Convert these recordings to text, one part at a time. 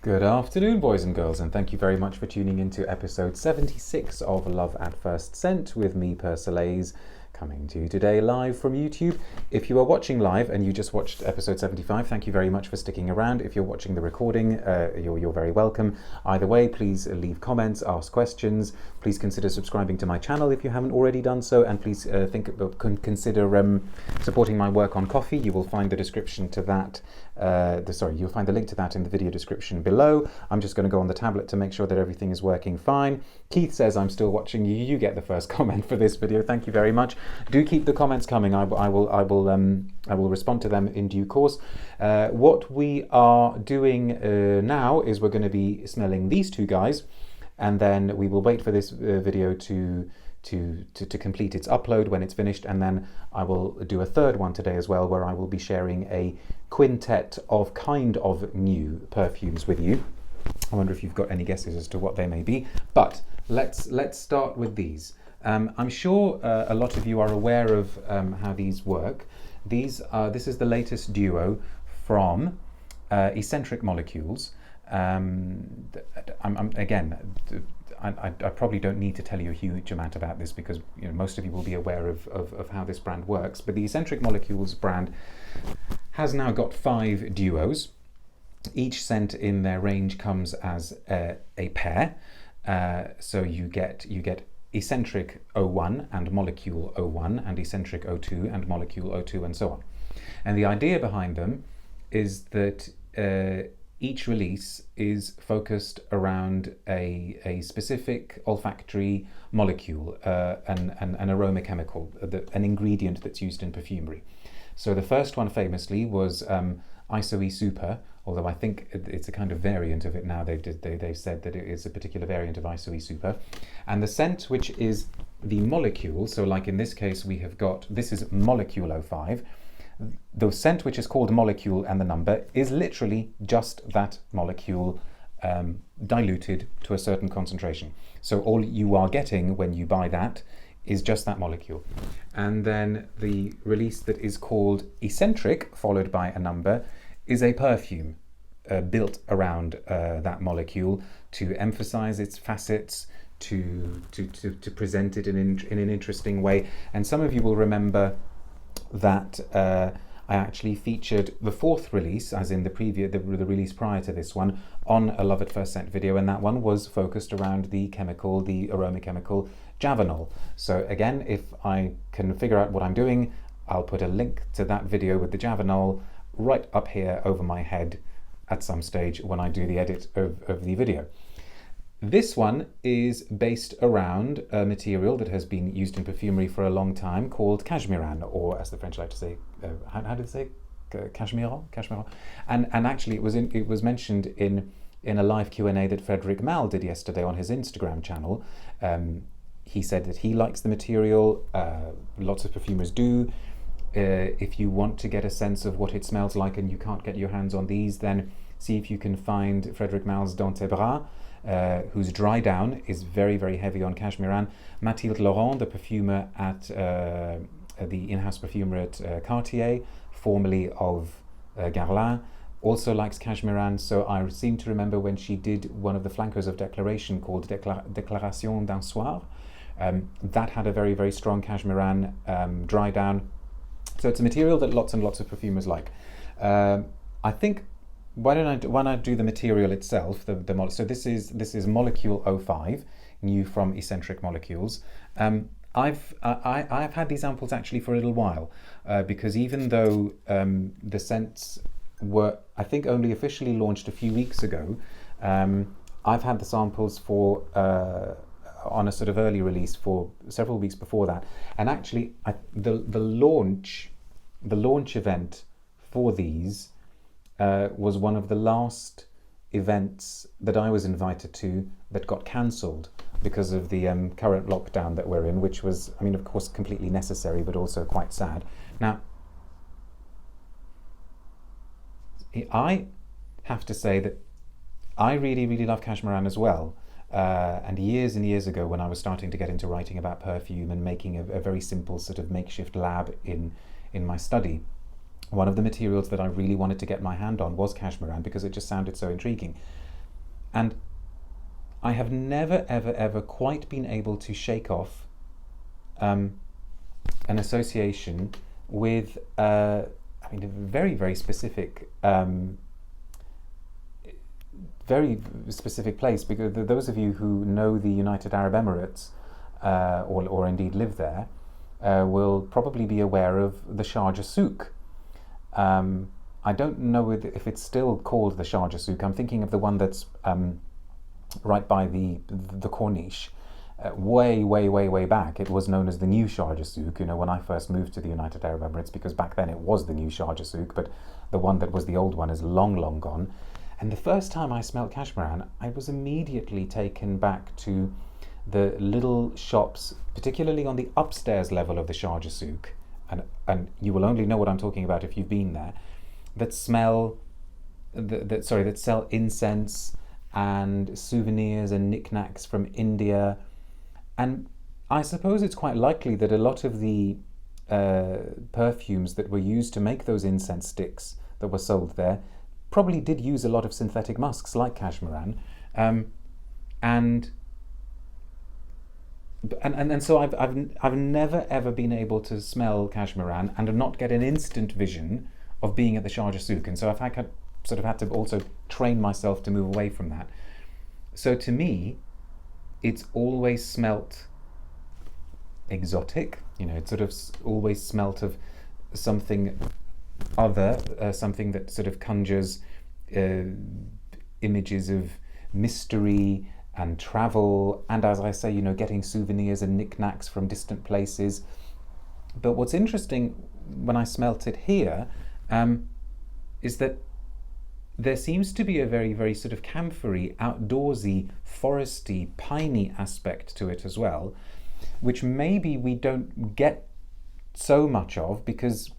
Good afternoon, boys and girls, and thank you very much for tuning into episode 76 of Love at First Scent with me, Persolaise, coming to you today live from YouTube. If you are watching live and you just watched episode 75, thank you very much for sticking around. If you're watching the recording, you're very welcome. Either way, please leave comments, ask questions. Please consider subscribing to my channel if you haven't already done so, and please consider supporting my work on Ko-fi. You will find the description to that. You'll find the link to that in the video description below. I'm just going to go on the tablet to make sure that everything is working fine. Keith says, I'm still watching you. You get the first comment for this video. Thank you very much. Do keep the comments coming. I will respond to them in due course. What we are doing now is we're going to be smelling these two guys, and then we will wait for this video to complete its upload when it's finished, and then I will do a third one today as well, where I will be sharing a quintet of kind of new perfumes with you. I wonder if you've got any guesses as to what they may be, but let's start with these. I'm sure a lot of you are aware of how these work. This is the latest duo from Escentric Molecules. I probably don't need to tell you a huge amount about this, because most of you will be aware of how this brand works. But the Escentric Molecules brand has now got 5 duos. Each scent in their range comes as a pair. So you get Escentric 01 and Molecule 01 and Escentric 02 and Molecule 02 and so on. And the idea behind them is that each release is focused around a specific olfactory molecule, an aroma chemical, an ingredient that's used in perfumery. So the first one famously was Isoe Super, although I think it's a kind of variant of it now. They've said that it is a particular variant of Isoe Super. And the scent, which is the molecule, so like in this case we have got, this is Molecule 05. The scent, which is called molecule, and the number is literally just that molecule diluted to a certain concentration. So all you are getting when you buy that is just that molecule. And then the release that is called Escentric, followed by a number, is a perfume built around that molecule to emphasize its facets, to present it in an interesting way. And some of you will remember that I actually featured the 4th release, as in the release prior to this one, on a Love at First Scent video, and that one was focused around the aroma chemical Javanol. So again, if I can figure out what I'm doing, I'll put a link to that video with the Javanol right up here over my head at some stage when I do the edit of the video. This one is based around a material that has been used in perfumery for a long time called cashmeran, or as the French like to say, how do they say? Cashmeran? And actually it was mentioned in a live Q&A that Frederic Mal did yesterday on his Instagram channel. He said that he likes the material, lots of perfumers do. If you want to get a sense of what it smells like and you can't get your hands on these, then see if you can find Frederic Mal's Dans tes bras, whose drydown is very, very heavy on cashmeran. Mathilde Laurent, the perfumer at the in-house perfumer at Cartier, formerly of Guerlain, also likes cashmeran. So I seem to remember when she did one of the flankers of Declaration called Déclaration d'un soir, that had a very, very strong cashmeran drydown. So it's a material that lots and lots of perfumers like. I think, why don't I do the material itself? So this is Molecule 05, new from Escentric Molecules. I've had these samples actually for a little while, because even though the scents were, I think, only officially launched a few weeks ago, I've had the samples for on a sort of early release for several weeks before that. And actually, the launch event for these was one of the last events that I was invited to that got cancelled because of the current lockdown that we're in, which was, I mean, of course, completely necessary, but also quite sad. Now, I have to say that I really, really love cashmeran as well. And years ago, when I was starting to get into writing about perfume and making a very simple sort of makeshift lab in my study, one of the materials that I really wanted to get my hand on was cashmeran, because it just sounded so intriguing. And I have never, ever, ever quite been able to shake off an association with a very, very specific, place. Because those of you who know the United Arab Emirates, or indeed live there, will probably be aware of the Sharjah Souk. I don't know if it's still called the Sharjah Souk. I'm thinking of the one that's right by the Corniche. Way back, it was known as the New Sharjah Souk, when I first moved to the United Arab Emirates, because back then it was the New Sharjah Souk, but the one that was the old one is long, long gone. And the first time I smelled cashmeran, I was immediately taken back to the little shops, particularly on the upstairs level of the Sharjah Souk, and you will only know what I'm talking about if you've been there, that sell incense and souvenirs and knickknacks from India. And I suppose it's quite likely that a lot of the perfumes that were used to make those incense sticks that were sold there probably did use a lot of synthetic musks like cashmeran, and so I've never ever been able to smell cashmeran and not get an instant vision of being at the Sharjah Souk, and so I've had to also train myself to move away from that. So to me, it's always smelt exotic. It sort of always smelt of something other, something that sort of conjures images of mystery and travel, and as I say, getting souvenirs and knickknacks from distant places. But what's interesting when I smelt it here is that there seems to be a very, very sort of camphory, outdoorsy, foresty, piney aspect to it as well, which maybe we don't get so much of because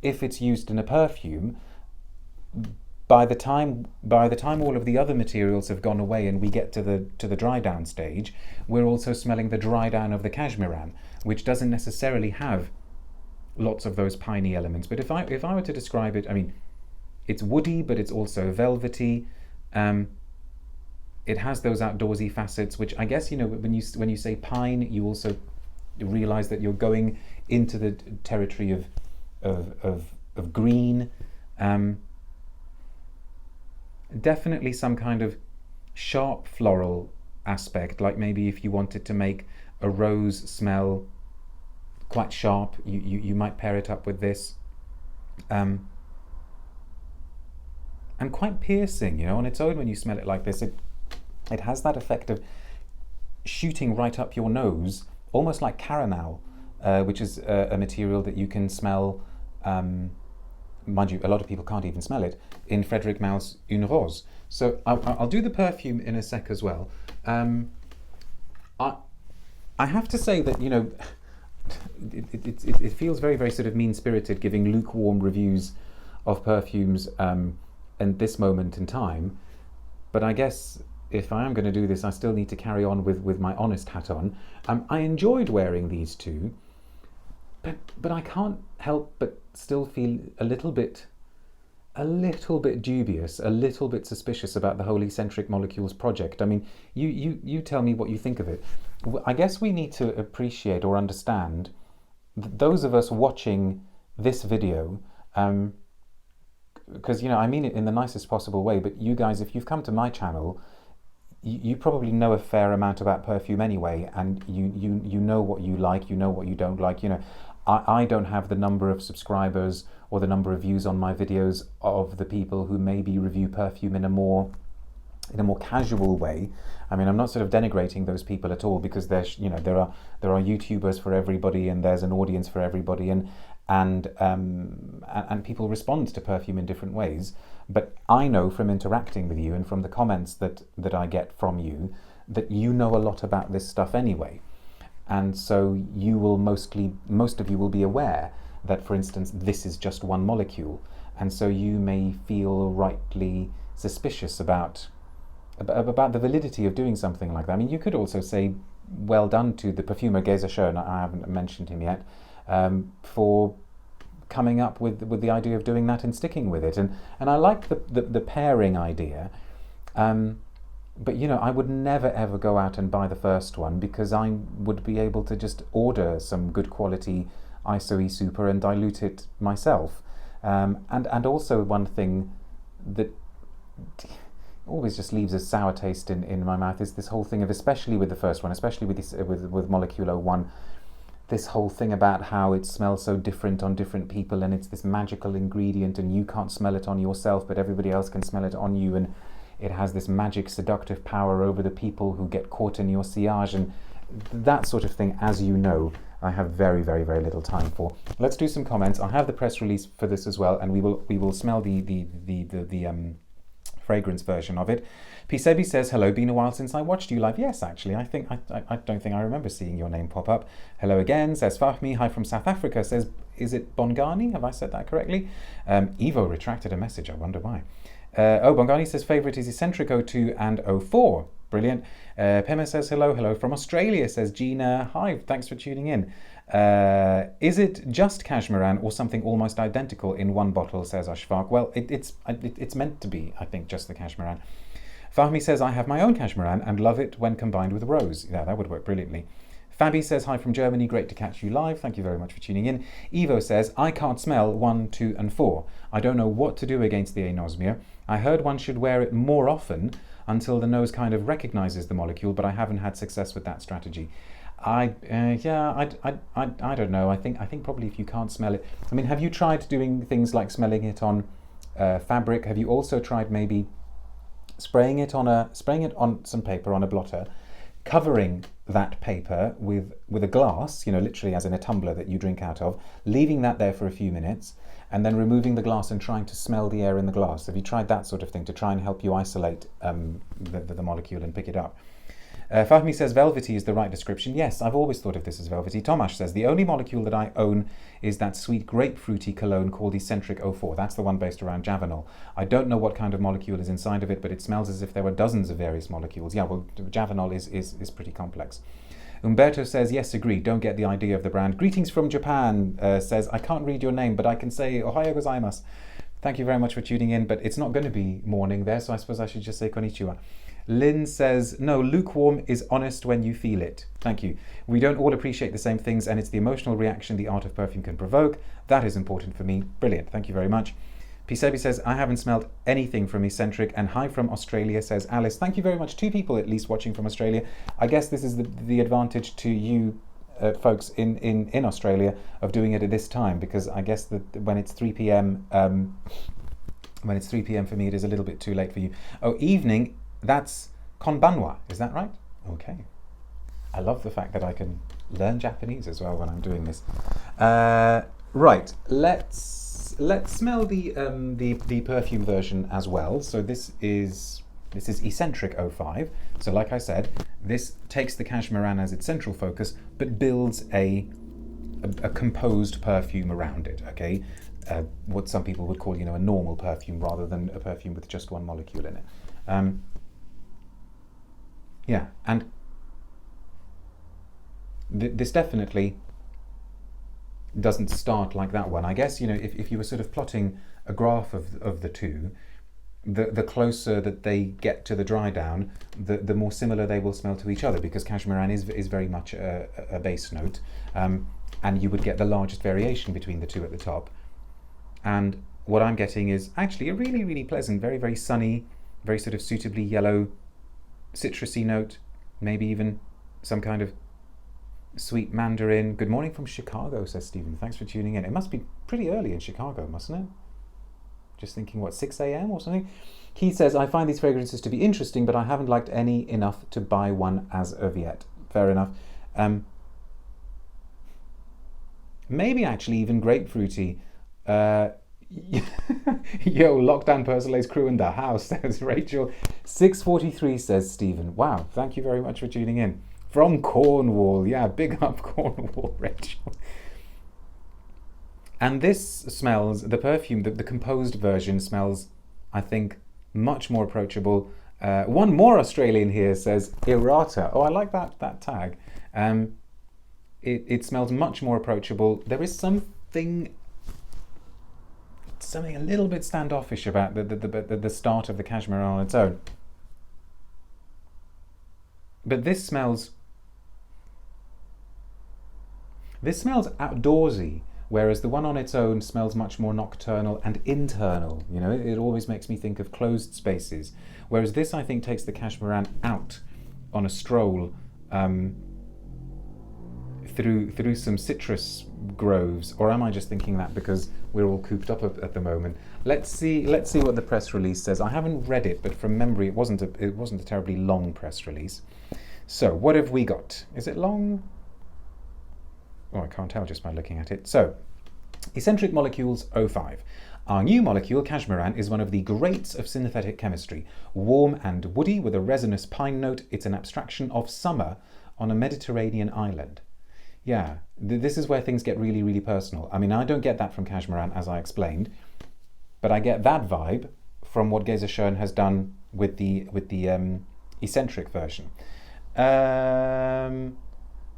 if it's used in a perfume, by the time all of the other materials have gone away and we get to the dry down stage, we're also smelling the dry down of the cashmeran, which doesn't necessarily have lots of those piney elements. But if I were to describe it, it's woody, but it's also velvety. It has those outdoorsy facets, which I guess when you say pine, you also realize that you're going into the territory of green. Definitely some kind of sharp floral aspect, like maybe if you wanted to make a rose smell quite sharp, you might pair it up with this. And quite piercing, on its own. When you smell it like this, it has that effect of shooting right up your nose, almost like caramel, which is a material that you can smell. Mind you, a lot of people can't even smell it, in Frédéric Mal's Unrehearsed. So I'll do the perfume in a sec as well. I have to say that it feels very, very sort of mean-spirited giving lukewarm reviews of perfumes in this moment in time, but I guess if I am going to do this, I still need to carry on with my honest hat on. I enjoyed wearing these two, but I can't help but still feel a little bit dubious, a little bit suspicious about the whole Escentric Molecules project. You tell me what you think of it. I guess we need to appreciate or understand those of us watching this video, because I mean it in the nicest possible way, but you guys, if you've come to my channel, you probably know a fair amount about perfume anyway, and you know what you like, you know what you don't like. I don't have the number of subscribers or the number of views on my videos of the people who maybe review perfume in a more casual way. I'm not sort of denigrating those people at all, because there are YouTubers for everybody, and there's an audience for everybody, and people respond to perfume in different ways. But I know from interacting with you and from the comments that I get from you that you know a lot about this stuff anyway. And so most of you will be aware that, for instance, this is just one molecule, and so you may feel rightly suspicious about the validity of doing something like that. You could also say well done to the perfumer Geza Schoen, I haven't mentioned him yet, for coming up with the idea of doing that and sticking with it. And I like the pairing idea, But I would never ever go out and buy the first one, because I would be able to just order some good quality ISO-E Super and dilute it myself. And also one thing that always just leaves a sour taste in my mouth is this whole thing of, especially with the first one, especially with this with Molecule 01, this whole thing about how it smells so different on different people, and it's this magical ingredient, and you can't smell it on yourself, but everybody else can smell it on you, and it has this magic seductive power over the people who get caught in your sillage, and that sort of thing, as you know, I have very, very, very little time for. Let's do some comments. I have the press release for this as well, and we will smell the fragrance version of it. Pisebi says, hello, been a while since I watched you live. Yes, actually, I don't think I remember seeing your name pop up. Hello again, says Fahmi. Hi from South Africa, says, is it Bongani? Have I said that correctly? Evo retracted a message, I wonder why. Bongani says, favourite is Escentric 02 and 04. Brilliant. Pema says, hello from Australia, says Gina. Hi, thanks for tuning in. Is it just cashmeran or something almost identical in one bottle, says Ashfaq? Well, it's meant to be, I think, just the cashmeran. Fahmi says, I have my own cashmeran and love it when combined with rose. Yeah, that would work brilliantly. Fabi says, hi from Germany, great to catch you live. Thank you very much for tuning in. Evo says, I can't smell 1, 2 and 4. I don't know what to do against the anosmia. I heard one should wear it more often until the nose kind of recognizes the molecule, but I haven't had success with that strategy. I don't know. I think probably if you can't smell it. I mean, have you tried doing things like smelling it on fabric? Have you also tried maybe spraying it on some paper, on a blotter, covering that paper with a glass, literally as in a tumbler that you drink out of, leaving that there for a few minutes, and then removing the glass and trying to smell the air in the glass? Have you tried that sort of thing to try and help you isolate the molecule and pick it up? Fahmi says, velvety is the right description. Yes, I've always thought of this as velvety. Tomasz says, the only molecule that I own is that sweet grapefruity cologne called Escentric 04. That's the one based around Javanol. I don't know what kind of molecule is inside of it, but it smells as if there were dozens of various molecules. Yeah, well, Javanol is pretty complex. Umberto says, yes, agree, don't get the idea of the brand. Greetings from Japan, says, I can't read your name, but I can say Ohayo gozaimasu. Thank you very much for tuning in, but it's not going to be morning there, so I suppose I should just say konnichiwa. Lynn says, no, lukewarm is honest when you feel it. Thank you. We don't all appreciate the same things, and it's the emotional reaction the art of perfume can provoke. That is important for me. Brilliant. Thank you very much. Pisebi says, I haven't smelled anything from Escentric, and hi from Australia, says Alice. Thank you very much. 2 people at least watching from Australia. I guess this is the advantage to you folks in Australia of doing it at this time, because I guess that when it's 3 p.m. When it's 3 p.m. for me, it is a little bit too late for you. Oh, evening. That's konbanwa, is that right? Okay. I love the fact that I can learn Japanese as well when I'm doing this. Right, let's smell the perfume version as well. So this is Escentric 05. So like I said, this takes the cashmeran as its central focus, but builds a composed perfume around it. Okay, what some people would call, a normal perfume rather than a perfume with just one molecule in it. Yeah, and this definitely doesn't start like that one. I guess, if you were sort of plotting a graph of the two, the closer that they get to the dry down, the more similar they will smell to each other, because cashmeran is very much a base note, and you would get the largest variation between the two at the top. And what I'm getting is actually a really, really pleasant, very, very sunny, very sort of suitably yellow, citrusy note, maybe even some kind of sweet mandarin. Good morning from Chicago, says Stephen. Thanks for tuning in. It must be pretty early in Chicago, mustn't it? Just thinking, what, 6 a.m. or something? Keith says, I find these fragrances to be interesting, but I haven't liked any enough to buy one as of yet. Fair enough. Maybe actually even grapefruity. Yo, lockdown Persolaise crew in the house, says Rachel. 6:43, says Stephen. Wow, thank you very much for tuning in. From Cornwall. Yeah, big up Cornwall, Rachel. And this smells, the perfume, the composed version smells, I think, much more approachable. One more Australian here says Errata. Oh, I like that tag. It smells much more approachable. There is something a little bit standoffish about the start of the cashmeran on its own. But this smells outdoorsy, whereas the one on its own smells much more nocturnal and internal. You know, it always makes me think of closed spaces. Whereas this, I think, takes the cashmeran out on a stroll through some citrus groves. Or am I just thinking that because we're all cooped up at the moment? Let's see what the press release says. I haven't read it, but from memory, it wasn't a terribly long press release. So what have we got? Is it long? Oh, I can't tell just by looking at it. So, Escentric Molecules 05. Our new molecule, cashmeran, is one of the greats of synthetic chemistry. Warm and woody with a resinous pine note, it's an abstraction of summer on a Mediterranean island. Yeah, this is where things get really, really personal. I mean, I don't get that from cashmeran, as I explained, but I get that vibe from what Geza Schoen has done with the Escentric version.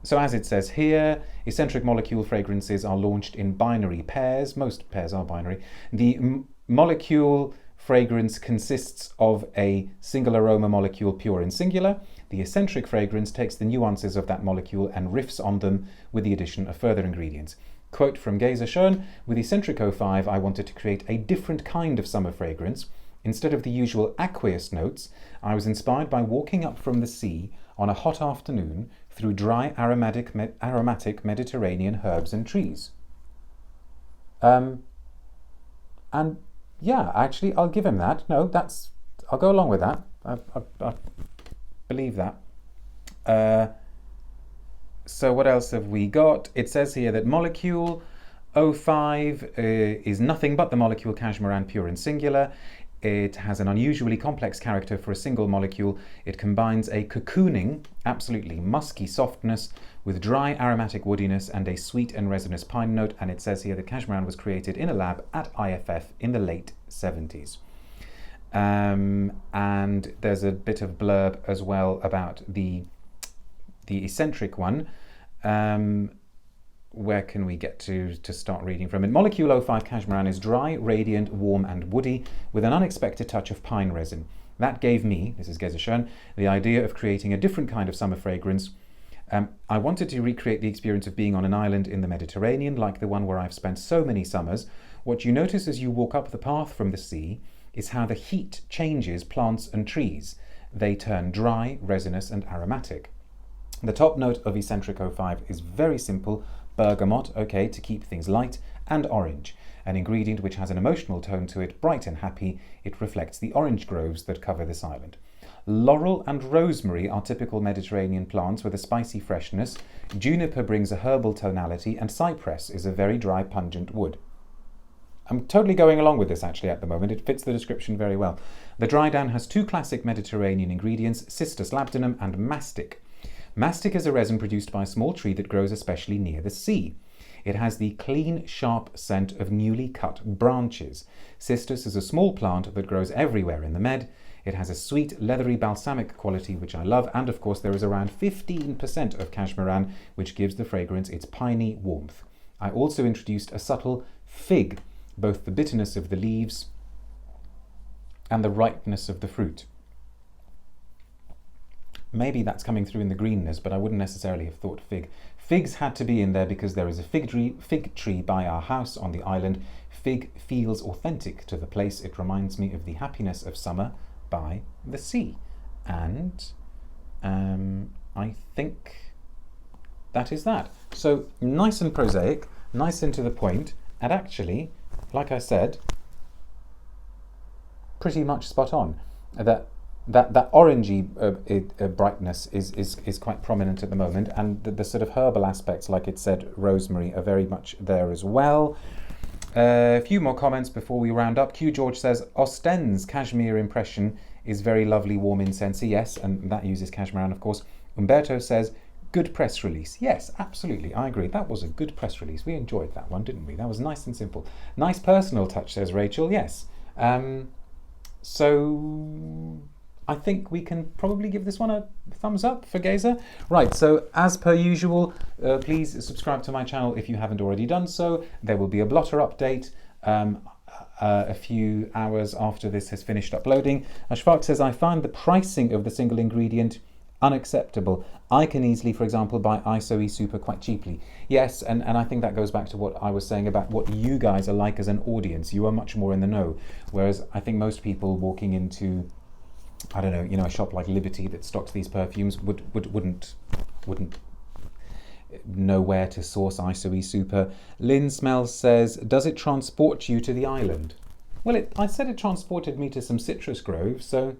So as it says here, Escentric molecule fragrances are launched in binary pairs. Most pairs are binary. The molecule fragrance consists of a single aroma molecule, pure and singular. The Escentric fragrance takes the nuances of that molecule and riffs on them with the addition of further ingredients. Quote from Geza Schoen, with Escentric 05, I wanted to create a different kind of summer fragrance. Instead of the usual aqueous notes, I was inspired by walking up from the sea on a hot afternoon through dry aromatic Mediterranean herbs and trees. And yeah, actually, I'll give him that. No, I'll go along with that. I believe that. So what else have we got? It says here that molecule 05 is nothing but the molecule cashmeran, pure and singular. It has an unusually complex character for a single molecule. It combines a cocooning, absolutely musky softness with dry aromatic woodiness and a sweet and resinous pine note. And it says here that cashmeran was created in a lab at IFF in the late 70s. And there's a bit of blurb as well about the Escentric one. Where can we get to start reading from it? Molecule 05 cashmeran is dry, radiant, warm and woody with an unexpected touch of pine resin. That gave me, this is Geza Schoen, the idea of creating a different kind of summer fragrance. I wanted to recreate the experience of being on an island in the Mediterranean, like the one where I've spent so many summers. What you notice as you walk up the path from the sea is how the heat changes plants and trees. They turn dry, resinous and aromatic. The top note of Escentric 05 is very simple, bergamot, okay, to keep things light, and orange, an ingredient which has an emotional tone to it, bright and happy. It reflects the orange groves that cover this island. Laurel and rosemary are typical Mediterranean plants with a spicy freshness. Juniper brings a herbal tonality, and cypress is a very dry, pungent wood. I'm totally going along with this actually at the moment. It fits the description very well. The drydown has two classic Mediterranean ingredients, Cistus labdanum and mastic. Mastic is a resin produced by a small tree that grows especially near the sea. It has the clean, sharp scent of newly cut branches. Cistus is a small plant that grows everywhere in the Med. It has a sweet, leathery, balsamic quality, which I love, and of course there is around 15% of cashmeran, which gives the fragrance its piney warmth. I also introduced a subtle fig, both the bitterness of the leaves and the ripeness of the fruit. Maybe that's coming through in the greenness, but I wouldn't necessarily have thought fig. Figs had to be in there because there is a fig tree by our house on the island. Fig feels authentic to the place. It reminds me of the happiness of summer by the sea. And I think that is that. So nice and prosaic, nice and to the point, and actually, like I said, pretty much spot on. That orangey brightness is quite prominent at the moment, and the sort of herbal aspects, like it said, rosemary, are very much there as well. A few more comments before we round up. Q George says, Ostend's cashmere impression is very lovely, warm, incensey. Yes, and that uses cashmeran, of course. Umberto says, good press release. Yes, absolutely, I agree. That was a good press release. We enjoyed that one, didn't we? That was nice and simple. Nice personal touch, says Rachel. Yes. So I think we can probably give this one a thumbs up for Geza. Right, so as per usual, please subscribe to my channel if you haven't already done so. There will be a blotter update a few hours after this has finished uploading. Ashfaq says, I find the pricing of the single ingredient Unacceptable. I can easily, for example, buy ISO Super quite cheaply. Yes, and I think that goes back to what I was saying about what you guys are like as an audience. You are much more in the know, whereas I think most people walking into, I don't know, you know, a shop like Liberty that stocks these perfumes wouldn't know where to source ISO Super. Lynn Smells says, does it transport you to the island? Well, I said it transported me to some citrus groves, so...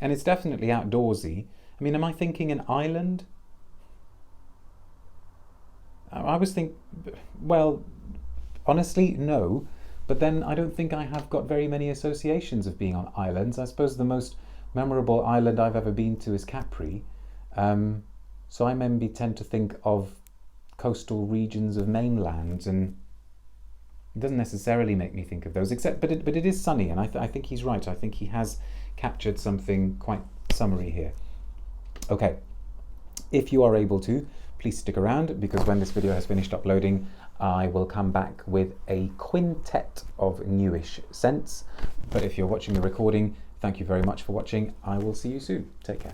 And it's definitely outdoorsy. I mean, am I thinking an island? I was thinking, well, honestly, no. But then I don't think I have got very many associations of being on islands. I suppose the most memorable island I've ever been to is Capri. So I maybe tend to think of coastal regions of mainland, and it doesn't necessarily make me think of those, but it is sunny, and I think he's right. I think he has captured something quite summery here. Okay, if you are able to, please stick around, because when this video has finished uploading, I will come back with a quintet of newish scents. But if you're watching the recording, thank you very much for watching. I will see you soon. Take care.